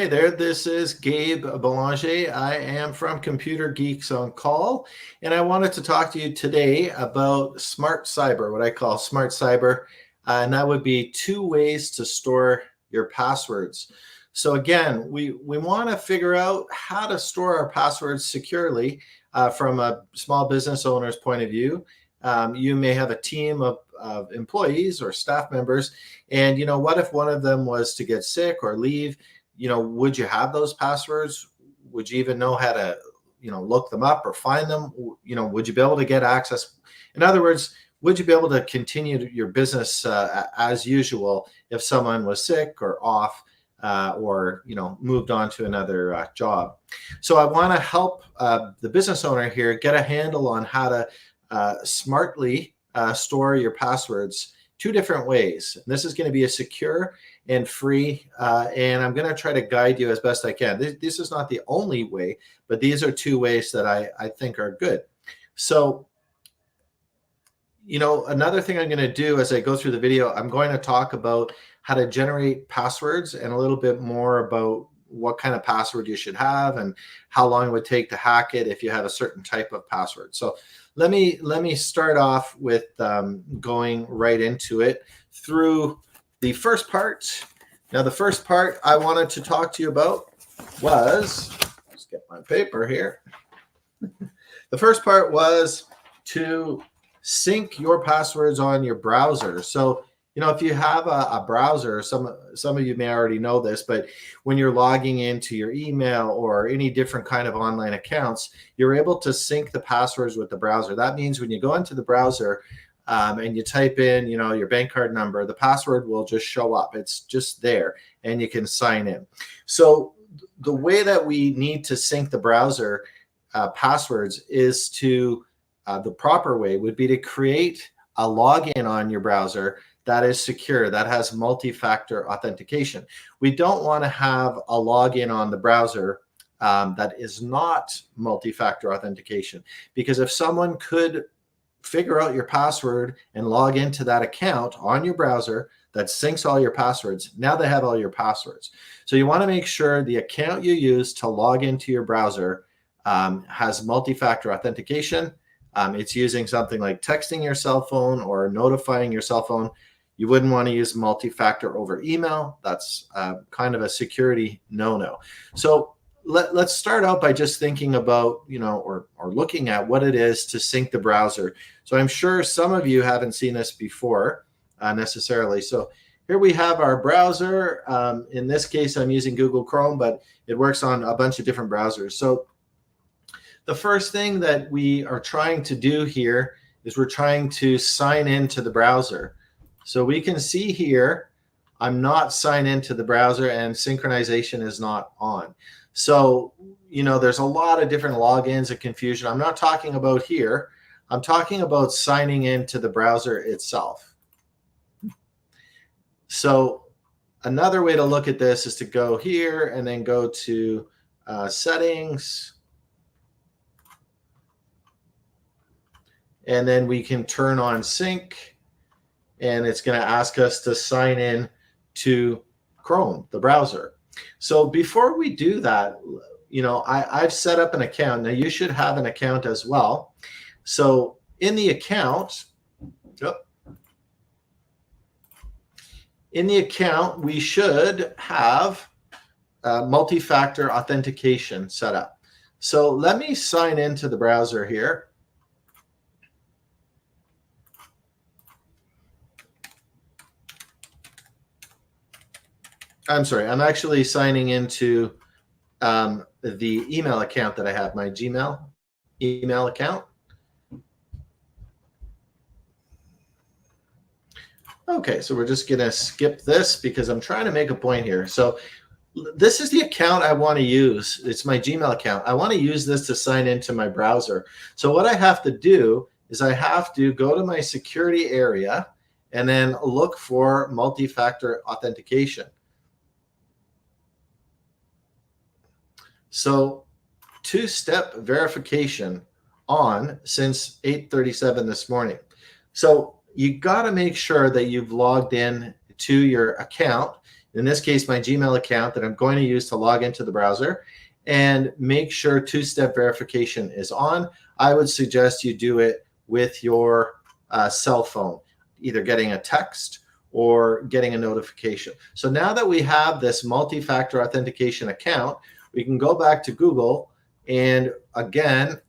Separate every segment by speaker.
Speaker 1: Hey there, this is Gabe Belanger. I am from Computer Geeks on Call, and I wanted to talk to you today about smart cyber, what I call smart cyber, and that would be two ways to store your passwords. So again, we want to figure out how to store our passwords securely from a small business owner's point of view. You may have a team of employees or staff members, and what if one of them was to get sick or leave? Would you have those passwords? Would you even know how to, look them up or find them? Would you be able to get access? In other words, would you be able to continue your business as usual if someone was sick or off or, moved on to another job? So I want to help the business owner here get a handle on how to smartly store your passwords two different ways. This is going to be a secure and free, and I'm going to try to guide you as best I can. This is not the only way, but these are two ways that I think are good. So, another thing I'm going to do as I go through the video, I'm going to talk about how to generate passwords and a little bit more about what kind of password you should have and how long it would take to hack it if you have a certain type of password. So let me start off with going right into it through the first part. Now, the first part I wanted to talk to you about was, let's get my paper here. The first part was to sync your passwords on your browser. So, if you have a browser, some of you may already know this, but when you're logging into your email or any different kind of online accounts, you're able to sync the passwords with the browser. That means when you go into the browser and you type in, your bank card number, the password will just show up. It's just there, and you can sign in. So the way that we need to sync the browser passwords is to the proper way would be to create a login on your browser that is secure, that has multi-factor authentication. We don't want to have a login on the browser that is not multi-factor authentication, because if someone could figure out your password and log into that account on your browser that syncs all your passwords, now they have all your passwords. So you want to make sure the account you use to log into your browser has multi-factor authentication. It's using something like texting your cell phone or notifying your cell phone. You wouldn't want to use multi-factor over email. That's kind of a security no-no. So let's start out by just thinking about, or looking at what it is to sync the browser. So I'm sure some of you haven't seen this before necessarily. So here we have our browser. In this case, I'm using Google Chrome, but it works on a bunch of different browsers. So the first thing that we are trying to do here is we're trying to sign into the browser. So we can see here, I'm not signed into the browser and synchronization is not on. So, there's a lot of different logins and confusion. I'm not talking about here. I'm talking about signing into the browser itself. So another way to look at this is to go here and then go to settings. And then we can turn on sync, and it's going to ask us to sign in to Chrome, the browser. So before we do that, I've set up an account. Now you should have an account as well. So in the account, we should have multi-factor authentication set up. So let me sign into the browser here. I'm sorry, I'm actually signing into the email account that I have, my Gmail email account. Okay, so we're just going to skip this because I'm trying to make a point here. So this is the account I want to use. It's my Gmail account. I want to use this to sign into my browser. So what I have to do is I have to go to my security area and then look for multi-factor authentication. So two-step verification on since 8:37 this morning. So you got to make sure that you've logged in to your account. in this case, my Gmail account that I'm going to use to log into the browser, and make sure two-step verification is on. I would suggest you do it with your cell phone, either getting a text or getting a notification. So now that we have this multi-factor authentication account, we can go back to Google, and again,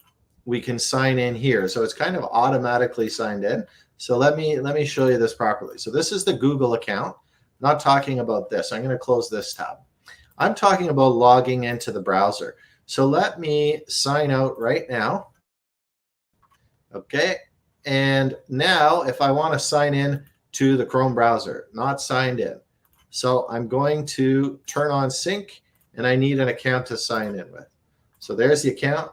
Speaker 1: we can sign in here. So it's kind of automatically signed in. So let me show you this properly. So this is the Google account. I'm not talking about this. I'm going to close this tab. I'm talking about logging into the browser. So let me sign out right now. Okay. And now if I want to sign in to the Chrome browser, not signed in. So I'm going to turn on sync, and I need an account to sign in with. So there's the account,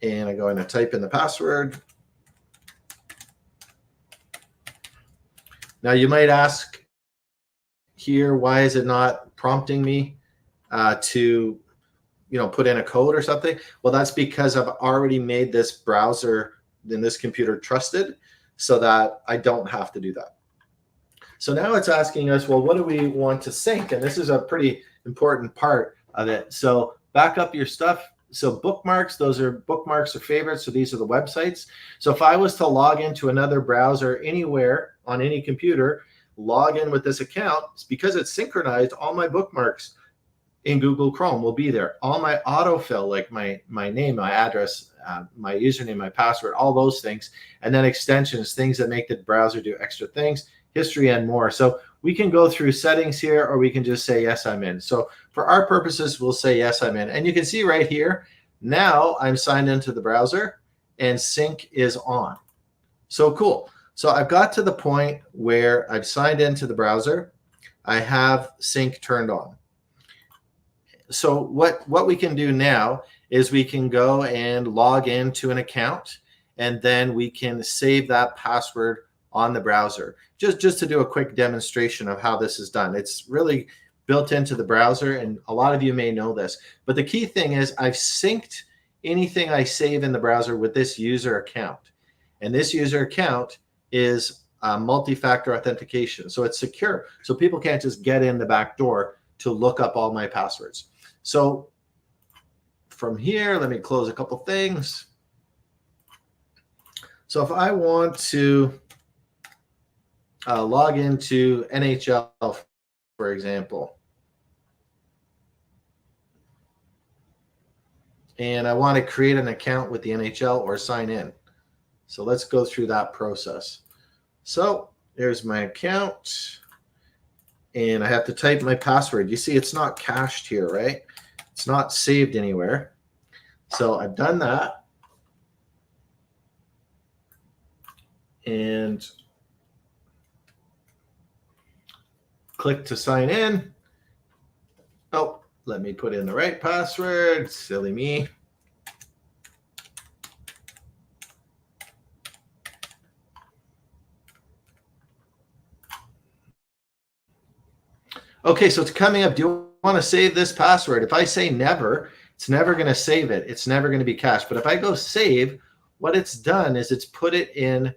Speaker 1: and I'm going to type in the password. Now you might ask here, why is it not prompting me to put in a code or something? Well, that's because I've already made this browser in this computer trusted, so that I don't have to do that. So now it's asking us, well, what do we want to sync? And this is a pretty important part of it. So back up your stuff. So bookmarks, those are bookmarks or favorites. So these are the websites. So if I was to log into another browser anywhere on any computer, log in with this account, it's because it's synchronized, all my bookmarks in Google Chrome will be there. All my autofill, like my name, my address, my username, my password, all those things. And then extensions, things that make the browser do extra things, history, and more. So we can go through settings here, or we can just say, yes, I'm in. So for our purposes, we'll say, yes, I'm in. And you can see right here, now I'm signed into the browser and sync is on. So cool. So I've got to the point where I've signed into the browser. I have sync turned on. So what we can do now is we can go and log into an account, and then we can save that password on the browser. Just to do a quick demonstration of how this is done. It's really built into the browser, and a lot of you may know this. But the key thing is I've synced anything I save in the browser with this user account. And this user account is multi-factor authentication. So it's secure. So people can't just get in the back door to look up all my passwords. So from here, let me close a couple things. So if I want to log into NHL, for example, and I want to create an account with the NHL or sign in. So let's go through that process. So there's my account, and I have to type my password. You see, it's not cached here, right? It's not saved anywhere. So I've done that. And click to sign in. Oh, let me put in the right password. Silly me. Okay, so it's coming up. Do you want to save this password? If I say never, it's never going to save it. It's never going to be cached. But if I go save, what it's done is it's put it in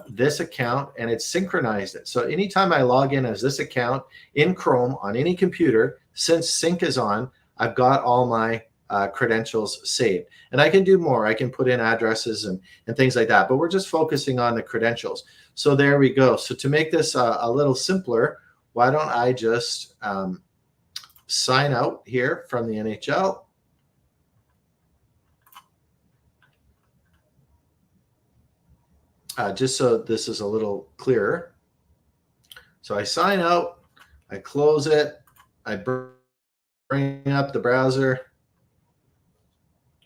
Speaker 1: this account, and it's synchronized it. So anytime I log in as this account in Chrome on any computer, since sync is on, I've got all my credentials saved. And I can do more. I can put in addresses and things like that. But we're just focusing on the credentials. So there we go. So to make this a little simpler, why don't I just sign out here from the NHL. Just so this is a little clearer. So I sign out, I close it, I bring up the browser,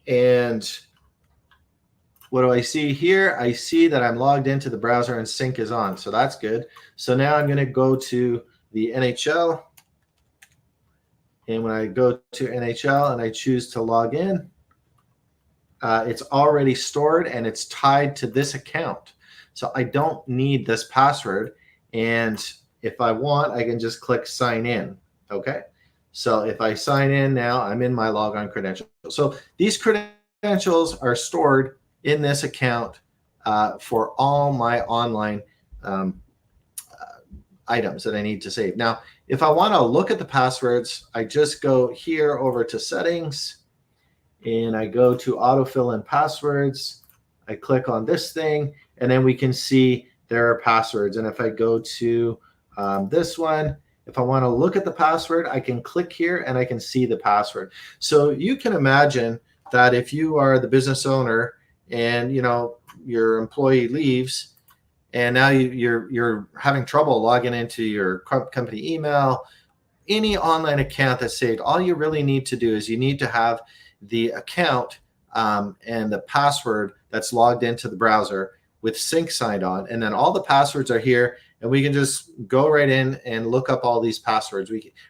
Speaker 1: and what do I see here? I see that I'm logged into the browser and sync is on, so that's good. So now I'm going to go to the NHL, and when I go to NHL and I choose to log in, it's already stored and it's tied to this account. So I don't need this password. And if I want, I can just click sign in. Okay. So if I sign in now, I'm in my logon credentials. So these credentials are stored in this account for all my online items that I need to save. Now, if I want to look at the passwords, I just go here over to settings and I go to autofill and passwords. I click on this thing and then we can see there are passwords. And if I go to this one, if I want to look at the password, I can click here and I can see the password. So you can imagine that if you are the business owner and your employee leaves and now you're having trouble logging into your company email, any online account that's saved, all you really need to do is you need to have the account and the password that's logged into the browser with sync signed on, and then all the passwords are here, and we can just go right in and look up all these passwords.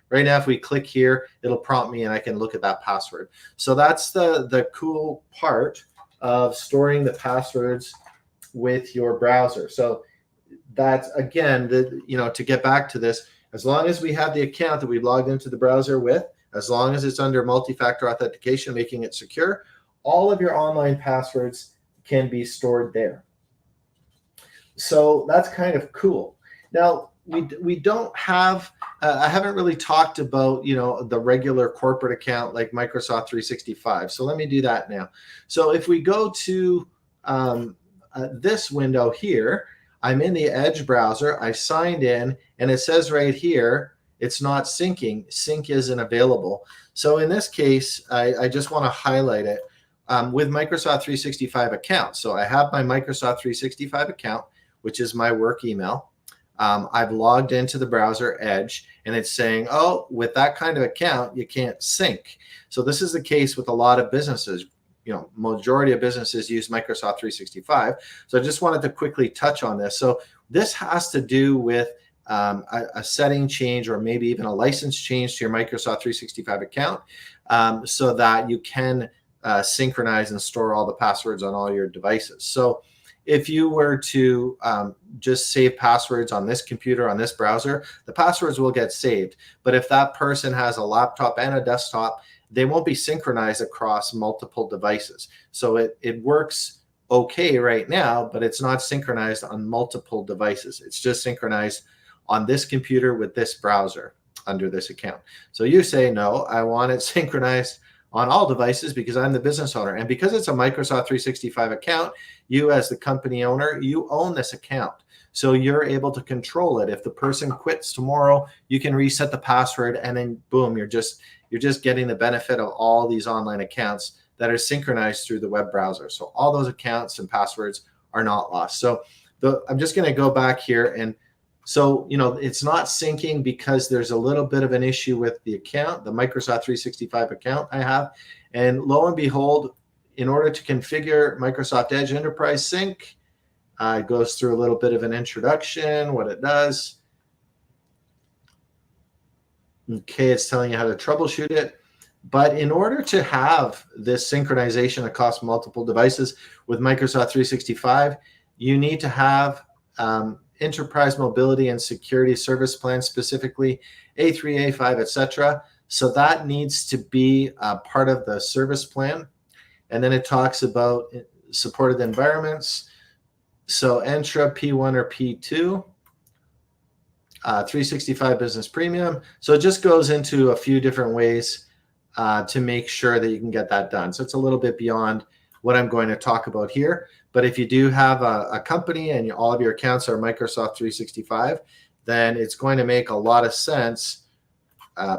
Speaker 1: Right now, if we click here, it'll prompt me and I can look at that password. So that's the cool part of storing the passwords with your browser. So that's, again, to get back to this, as long as we have the account that we logged into the browser with, as long as it's under multi-factor authentication, making it secure, all of your online passwords can be stored there. So that's kind of cool. Now, we don't have, I haven't really talked about, the regular corporate account like Microsoft 365. So let me do that now. So if we go to this window here, I'm in the Edge browser, I signed in, and it says right here, it's not syncing. Sync isn't available. So in this case, I just want to highlight it with Microsoft 365 account. So I have my Microsoft 365 account, which is my work email. I've logged into the browser Edge, and it's saying, oh, with that kind of account, you can't sync. So this is the case with a lot of businesses. Majority of businesses use Microsoft 365. So I just wanted to quickly touch on this. So this has to do with a setting change or maybe even a license change to your Microsoft 365 account so that you can synchronize and store all the passwords on all your devices. So if you were to just save passwords on this computer, on this browser, the passwords will get saved. But if that person has a laptop and a desktop, they won't be synchronized across multiple devices. So it works okay right now, but it's not synchronized on multiple devices. It's just synchronized on this computer with this browser under this account. So you say, no, I want it synchronized on all devices because I'm the business owner. And because it's a Microsoft 365 account, you as the company owner, you own this account. So you're able to control it. If the person quits tomorrow, you can reset the password and then boom, you're just getting the benefit of all these online accounts that are synchronized through the web browser. So all those accounts and passwords are not lost. So I'm just going to go back here. And so, it's not syncing because there's a little bit of an issue with the account, the Microsoft 365 account I have. And lo and behold, in order to configure Microsoft Edge Enterprise Sync, it goes through a little bit of an introduction, what it does. Okay, it's telling you how to troubleshoot it. But in order to have this synchronization across multiple devices with Microsoft 365, you need to have enterprise mobility and security service plan, specifically A3, A5, etc. So that needs to be part of the service plan. And then it talks about supported environments. So Entra P1 or P2, 365 Business Premium. So it just goes into a few different ways to make sure that you can get that done. So it's a little bit beyond what I'm going to talk about here. But if you do have a company and all of your accounts are Microsoft 365, then it's going to make a lot of sense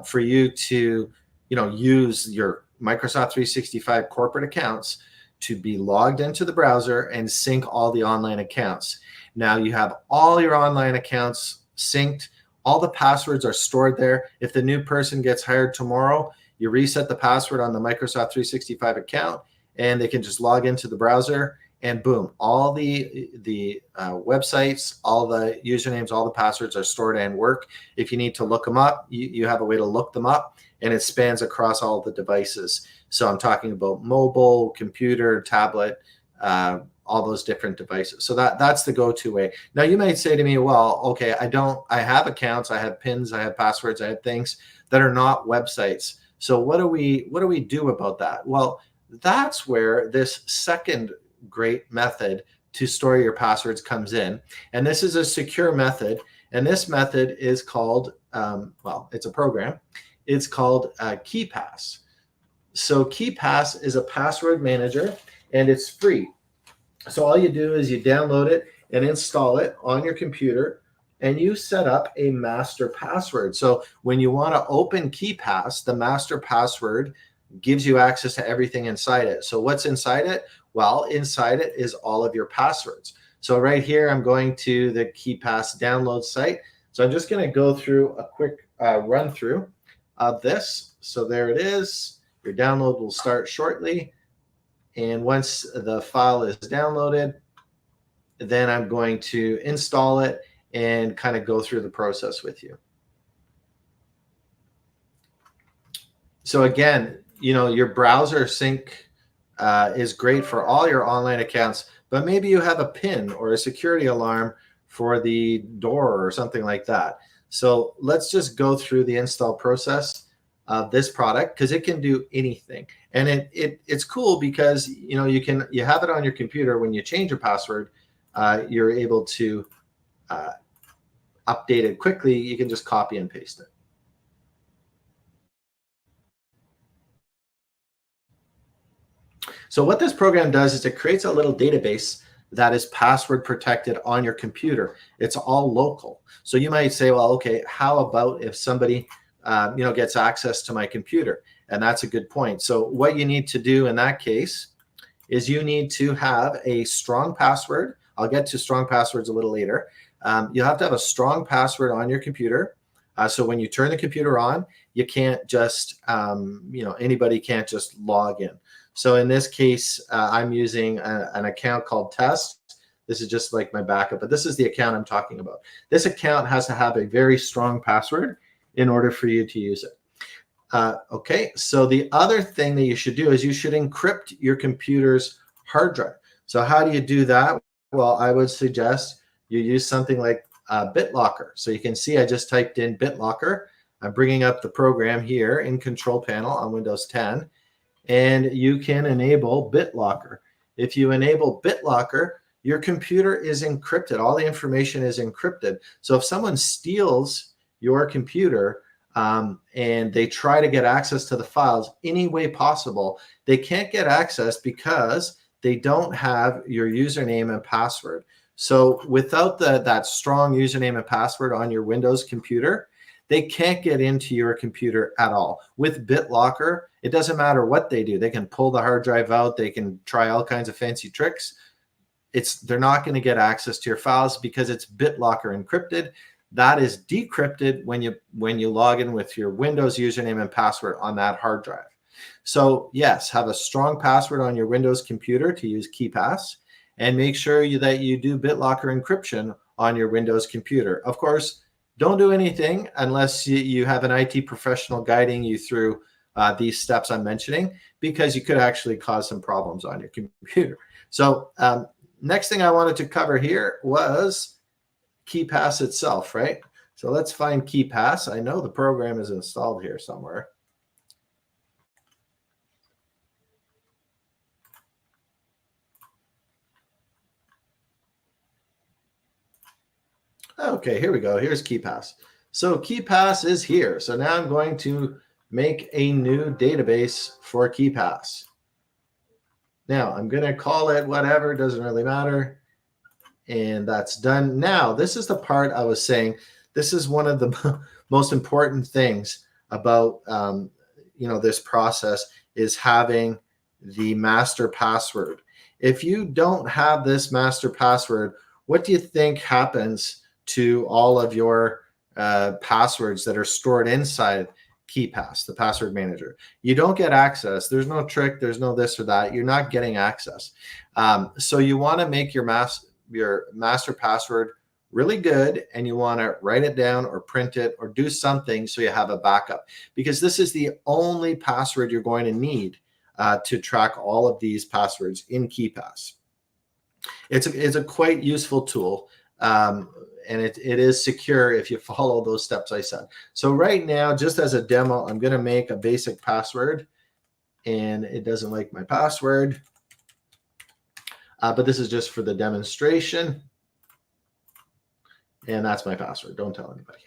Speaker 1: for you to, use your Microsoft 365 corporate accounts to be logged into the browser and sync all the online accounts. Now you have all your online accounts synced. All the passwords are stored there. If the new person gets hired tomorrow, you reset the password on the Microsoft 365 account and they can just log into the browser and boom, all the websites, all the usernames, all the passwords are stored and work. If you need to look them up, you have a way to look them up and it spans across all the devices. So I'm talking about mobile, computer, tablet, all those different devices. So that's the go-to way. Now you might say to me, well, okay, I have accounts, I have pins, I have passwords, I have things that are not websites. So what do we do about that? Well, that's where this second great method to store your passwords comes in. And this is a secure method. And this method is called, well, it's a program. It's called KeePass. So KeePass is a password manager, and it's free. So all you do is you download it and install it on your computer, and you set up a master password. So when you want to open KeePass, the master password gives you access to everything inside it. So what's inside it? Well, inside it is all of your passwords. So right here, I'm going to the KeePass download site. So I'm just going to go through a quick run through of this. So there it is. Your download will start shortly. And once the file is downloaded, then I'm going to install it and kind of go through the process with you. So again, you know, your browser sync is great for all your online accounts, but maybe you have a PIN or a security alarm for the door or something like that. So let's just go through the install process of this product, because it can do anything. And it's cool because, you know, you have it on your computer. When you change your password, you're able to update it quickly. You can just copy and paste it. So what this program does is it creates a little database that is password protected on your computer. It's all local. So you might say, well, okay, how about if somebody you know, gets access to my computer? And that's a good point. So what you need to do in that case is you need to have a strong password. I'll get to strong passwords a little later. You have to have a strong password on your computer. So when you turn the computer on, you can't just, you know, anybody can't just log in. So in this case, I'm using an account called Test. This is just like my backup, but this is the account I'm talking about. This account has to have a very strong password in order for you to use it. Okay, so the other thing that you should do is you should encrypt your computer's hard drive. So how do you do that? Well, I would suggest you use something like BitLocker. So you can see I just typed in BitLocker. I'm bringing up the program here in Control Panel on Windows 10. And you can enable BitLocker. If you enable BitLocker, your computer is encrypted. All the information is encrypted. So if someone steals your computer and they try to get access to the files any way possible, they can't get access because they don't have your username and password. So without that strong username and password on your Windows computer, they can't get into your computer at all. With BitLocker, it doesn't matter what they do. They can pull the hard drive out. They can try all kinds of fancy tricks. They're not going to get access to your files because it's BitLocker encrypted. That is decrypted when you log in with your Windows username and password on that hard drive. So yes, have a strong password on your Windows computer to use KeePass, and make sure that you do BitLocker encryption on your Windows computer. Of course, don't do anything unless you have an IT professional guiding you through these steps I'm mentioning, because you could actually cause some problems on your computer. So next thing I wanted to cover here was KeePass itself, right? So let's find KeePass. I know the program is installed here somewhere. Okay, here we go. Here's KeePass. So KeePass is here. So now I'm going to make a new database for KeePass. Now I'm going to call it whatever, doesn't really matter. And that's done. Now, this is the part I was saying. This is one of the most important things about you know, this process, is having the master password. If you don't have this master password, what do you think happens to all of your passwords that are stored inside KeePass, the password manager? You don't get access. There's no trick. There's no this or that. You're not getting access. So you want to make your master password really good, and you want to write it down or print it or do something so you have a backup, because this is the only password you're going to need to track all of these passwords in KeePass. It's a quite useful tool. And it is secure if you follow those steps I said. So right now, just as a demo, I'm going to make a basic password, and it doesn't like my password. But this is just for the demonstration. And that's my password. Don't tell anybody.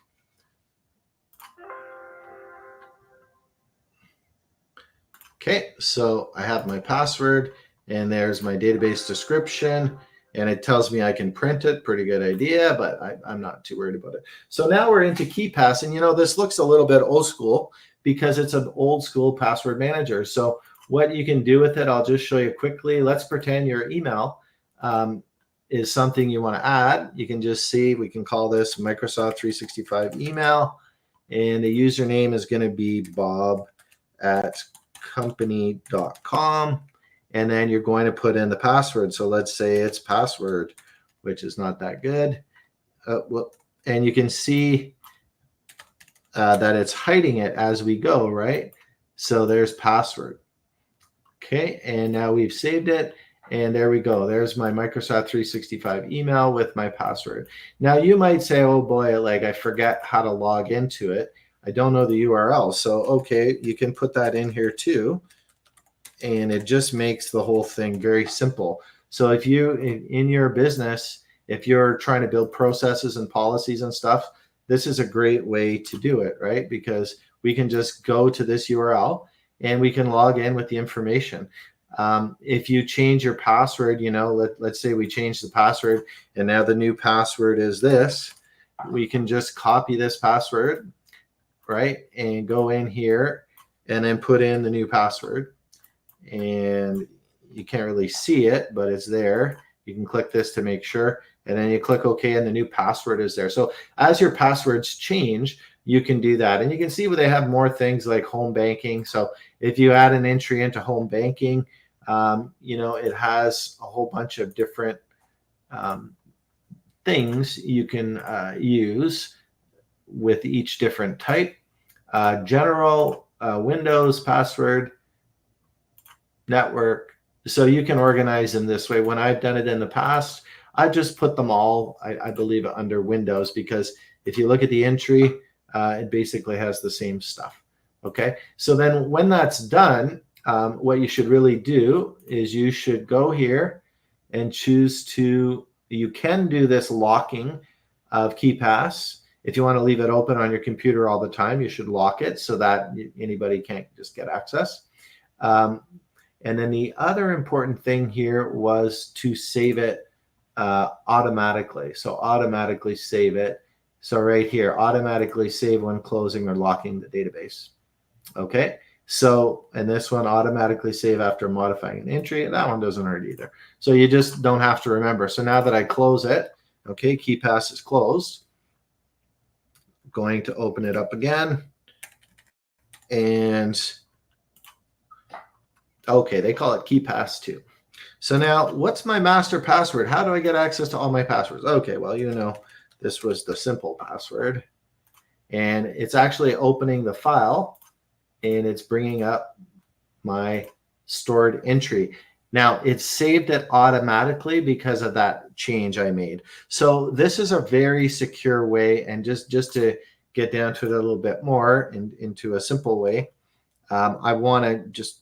Speaker 1: Okay, so I have my password, and there's my database description, and it tells me I can print it. Pretty good idea, but I'm not too worried about it. So now we're into KeePass, and this looks a little bit old school because it's an old school password manager. So what you can do with it, I'll just show you quickly. Let's pretend your email is something you want to add. You can just see, we can call this Microsoft 365 email, and the username is going to be bob@company.com, and then you're going to put in the password. So let's say it's password, which is not that good. And you can see that it's hiding it as we go, right? So there's password. Okay, and now we've saved it, and there we go. There's my Microsoft 365 email with my password. Now you might say, oh boy, like I forget how to log into it. I don't know the URL. So, okay, you can put that in here too. And it just makes the whole thing very simple. So if you, in your business, if you're trying to build processes and policies and stuff, this is a great way to do it, right? Because we can just go to this URL and we can log in with the information. If you change your password, let's say we change the password and now the new password is this, we can just copy this password, right? And go in here and then put in the new password. And you can't really see it, but it's there. You can click this to make sure, and then you click OK, and the new password is there. So as your passwords change, you can do that. And you can see where they have more things like home banking. So if you add an entry into home banking, it has a whole bunch of different things you can use with each different type. General, Windows, password, network. So you can organize them this way. When I've done it in the past, I just put them all, I believe, under Windows, because if you look at the entry, it basically has the same stuff. Okay, so then when that's done, what you should really do is you should go here and choose to, you can do this locking of KeePass. If you want to leave it open on your computer all the time, you should lock it so that anybody can't just get access. And then the other important thing here was to save it automatically. So automatically save it. So right here, automatically save when closing or locking the database. Okay, so, and this one, automatically save after modifying an entry. That one doesn't hurt either. So you just don't have to remember. So now that I close it, okay, KeePass is closed. I'm going to open it up again. And okay, they call it KeePass too. So now, what's my master password? How do I get access to all my passwords? Okay, well, this was the simple password. And it's actually opening the file, and it's bringing up my stored entry. Now, it's saved it automatically because of that change I made. So this is a very secure way, and just to get down to it a little bit more into a simple way, I want to just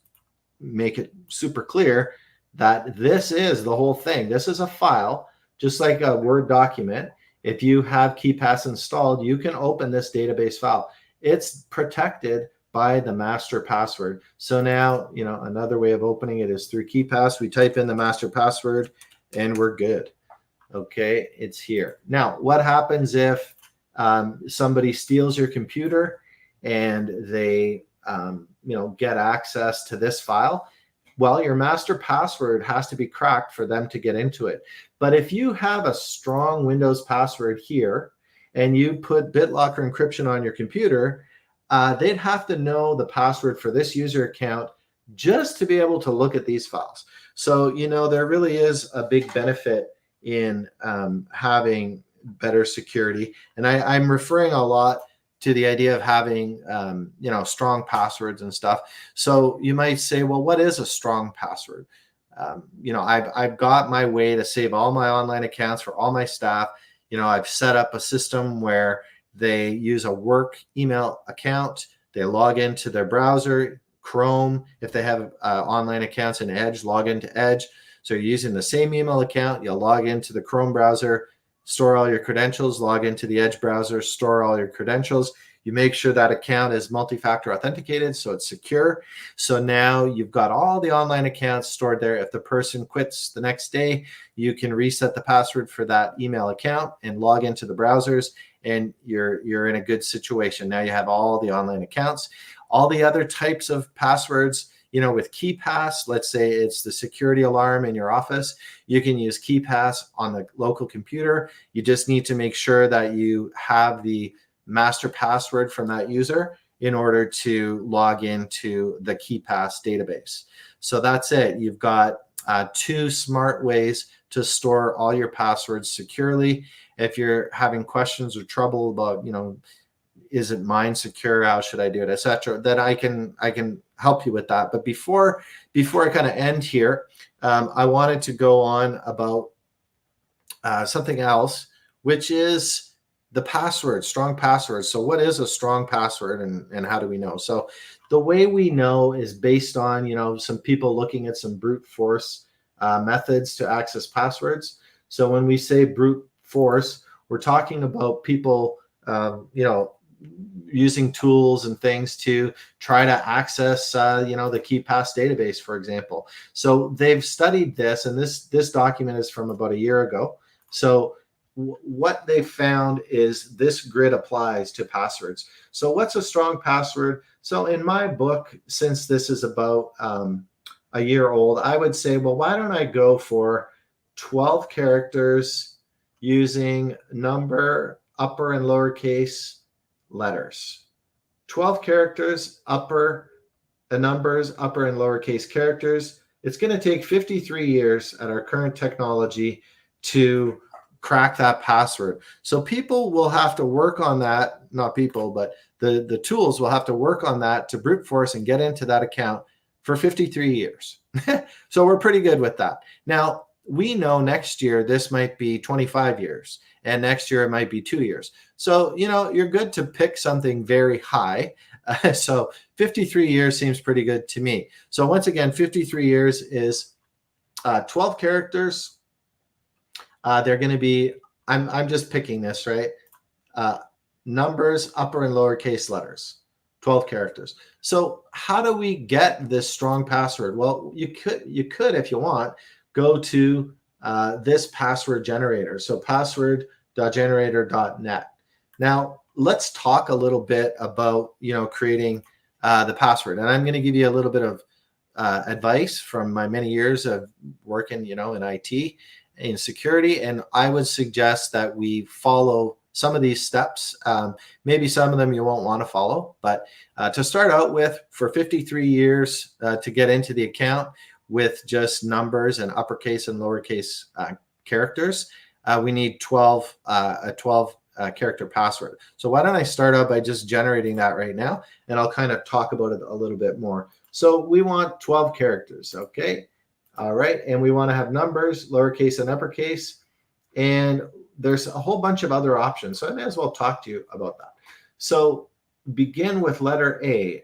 Speaker 1: make it super clear that this is the whole thing. This is a file, just like a Word document. If you have KeePass installed, you can open this database file. It's protected by the master password. So now, another way of opening it is through KeePass. We type in the master password and we're good. Okay, it's here. Now, what happens if somebody steals your computer and they get access to this file? Well, your master password has to be cracked for them to get into it. But if you have a strong Windows password here and you put BitLocker encryption on your computer, they'd have to know the password for this user account just to be able to look at these files. So, there really is a big benefit in having better security. And I'm referring a lot to the idea of having, strong passwords and stuff. So you might say, well, what is a strong password? I've got my way to save all my online accounts for all my staff. I've set up a system where they use a work email account. They log into their browser, Chrome. If they have online accounts in Edge, log into Edge. So you're using the same email account. You'll log into the Chrome browser, store all your credentials, log into the Edge browser, store all your credentials. You make sure that account is multi-factor authenticated, so it's secure. So now you've got all the online accounts stored there. If the person quits the next day, you can reset the password for that email account and log into the browsers, and you're in a good situation. Now you have all the online accounts. All the other types of passwords, with KeePass, let's say it's the security alarm in your office, you can use KeePass on the local computer. You just need to make sure that you have the master password from that user in order to log into the KeePass database. So that's it. You've got 2 smart ways to store all your passwords securely. If you're having questions or trouble about, is it mine secure? How should I do it, etc.? Then I can help you with that. But before I kind of end here, I wanted to go on about something else, which is the password, strong password. So what is a strong password, and how do we know? So the way we know is based on, some people looking at some brute force methods to access passwords. So when we say brute force, we're talking about people, using tools and things to try to access, the KeePass database, for example. So they've studied this, and this document is from about a year ago. So what they found is this grid applies to passwords. So what's a strong password? So in my book, since this is about a year old, I would say, well, why don't I go for 12 characters using number, upper and lowercase letters. 12 characters, numbers, upper and lowercase characters. It's going to take 53 years at our current technology to crack that password. So people will have to work on that, not people, but the tools will have to work on that to brute force and get into that account for 53 years. So we're pretty good with that. Now, we know next year this might be 25 years, and next year it might be 2 years. So, you're good to pick something very high. So 53 years seems pretty good to me. So once again, 53 years is 12 characters. They're going to be, I'm just picking this, right? Numbers, upper and lowercase letters, 12 characters. So how do we get this strong password? Well, you could, if you want, go to this password generator. So password.generator.net. Now, let's talk a little bit about, creating the password. And I'm going to give you a little bit of advice from my many years of working, in IT, in security. And I would suggest that we follow some of these steps. Maybe some of them you won't want to follow. But to start out with, for 53 years, to get into the account with just numbers and uppercase and lowercase characters, we need a 12 character password. So why don't I start out by just generating that right now, and I'll kind of talk about it a little bit more. So we want 12 characters, okay? All right, and we want to have numbers, lowercase and uppercase, and there's a whole bunch of other options. So I may as well talk to you about that. So begin with letter A.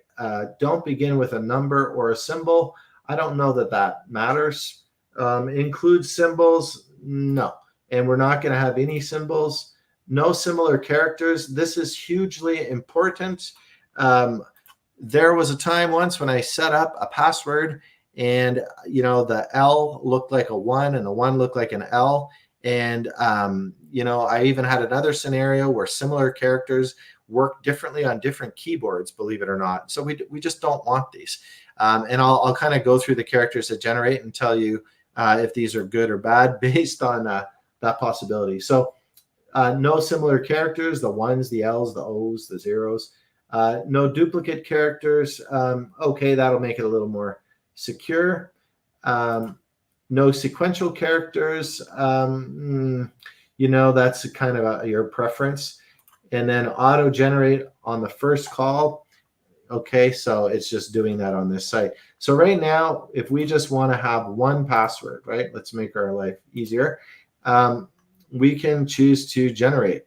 Speaker 1: Don't begin with a number or a symbol. I don't know that matters. Include symbols? No. And we're not going to have any symbols. No similar characters. This is hugely important. There was a time once when I set up a password, and the L looked like a 1 and the 1 looked like an L. And I even had another scenario where similar characters work differently on different keyboards, believe it or not. So we just don't want these. And I'll kind of go through the characters that generate and tell you if these are good or bad based on that possibility. So no similar characters, the 1s, the L's, the O's, the 0s. No duplicate characters. Okay, that'll make it a little more secure. No sequential characters. That's kind of your preference. And then auto generate on the first call. Okay, so it's just doing that on this site. So right now, if we just want to have one password, right? Let's make our life easier. We can choose to generate.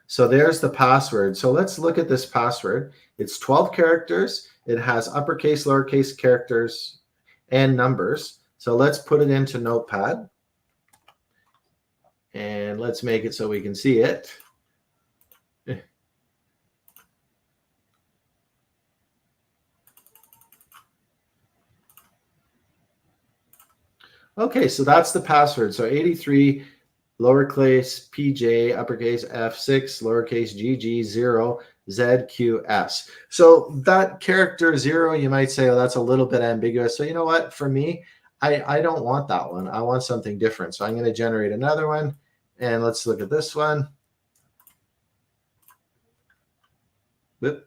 Speaker 1: So there's the password. So let's look at this password. It's 12 characters. It has uppercase, lowercase characters, and numbers. So let's put it into Notepad. And let's make it so we can see it. Okay, so that's the password. So 83, lowercase PJ, uppercase F6, lowercase GG, 0, ZQS. So that character 0, you might say, oh, that's a little bit ambiguous. So you know what? For me, I don't want that one. I want something different. So I'm going to generate another one. And let's look at this one. Whoop.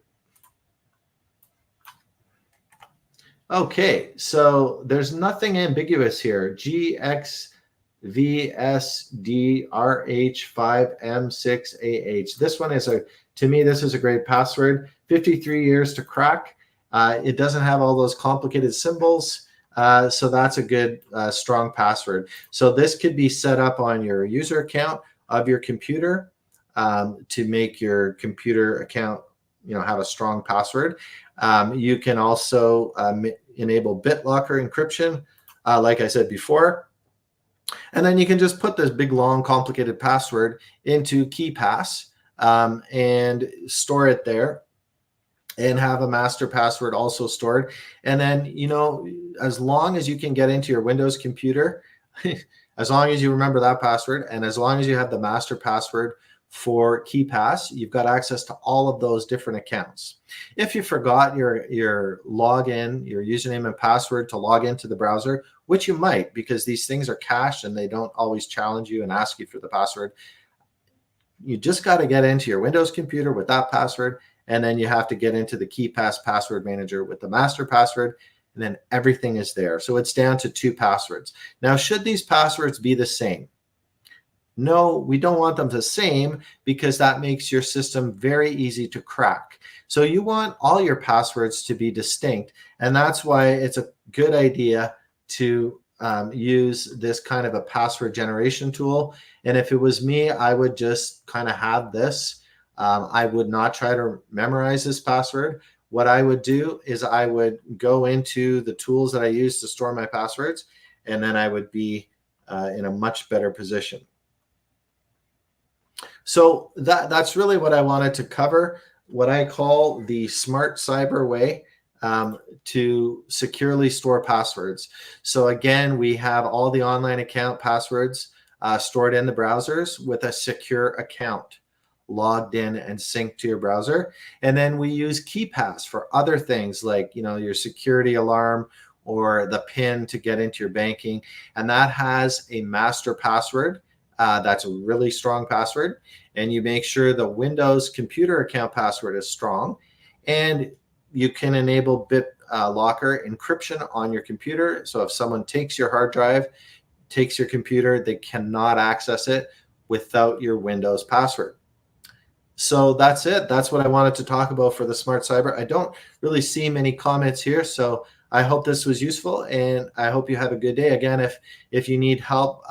Speaker 1: Okay, so there's nothing ambiguous here. GXVSDRH5M6AH. This one is to me, this is a great password. 53 years to crack. It doesn't have all those complicated symbols. So that's a good, strong password. So this could be set up on your user account of your computer to make your computer account, have a strong password. You can also enable BitLocker encryption, like I said before. And then you can just put this big, long, complicated password into KeePass and store it there and have a master password also stored. And then, as long as you can get into your Windows computer, as long as you remember that password, and as long as you have the master password for KeePass, you've got access to all of those different accounts. If you forgot your login, your username and password to log into the browser, which you might, because these things are cached and they don't always challenge you and ask you for the password, you just got to get into your Windows computer with that password, and then you have to get into the KeePass password manager with the master password, and then everything is there. So it's down to 2 passwords. Now, should these passwords be the same? No, we don't want them the same, because that makes your system very easy to crack. So you want all your passwords to be distinct, and that's why it's a good idea to use this kind of a password generation tool. And if it was me, I would just kind of have this. I would not try to memorize this password. What I would do is I would go into the tools that I use to store my passwords, and then I would be in a much better position. So that's really what I wanted to cover, what I call the smart cyber way to securely store passwords. So again, we have all the online account passwords stored in the browsers with a secure account logged in and synced to your browser. And then we use KeePass for other things like, your security alarm or the PIN to get into your banking. And that has a master password. That's a really strong password. And you make sure the Windows computer account password is strong. And you can enable BitLocker encryption on your computer. So if someone takes your hard drive, takes your computer, they cannot access it without your Windows password. So that's it. That's what I wanted to talk about for the Smart Cyber. I don't really see many comments here, so I hope this was useful, and I hope you have a good day. Again, if you need help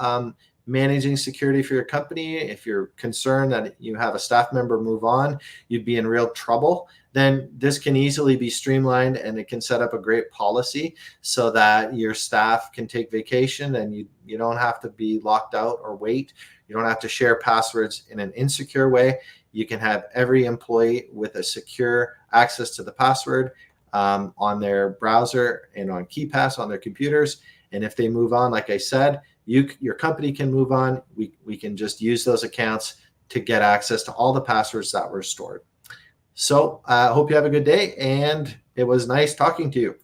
Speaker 1: managing security for your company, if you're concerned that you have a staff member move on, you'd be in real trouble, then this can easily be streamlined, and it can set up a great policy so that your staff can take vacation and you don't have to be locked out or wait. You don't have to share passwords in an insecure way. You can have every employee with a secure access to the password on their browser and on KeePass on their computers. And if they move on, like I said, your company can move on. We can just use those accounts to get access to all the passwords that were stored. So I hope you have a good day, and it was nice talking to you.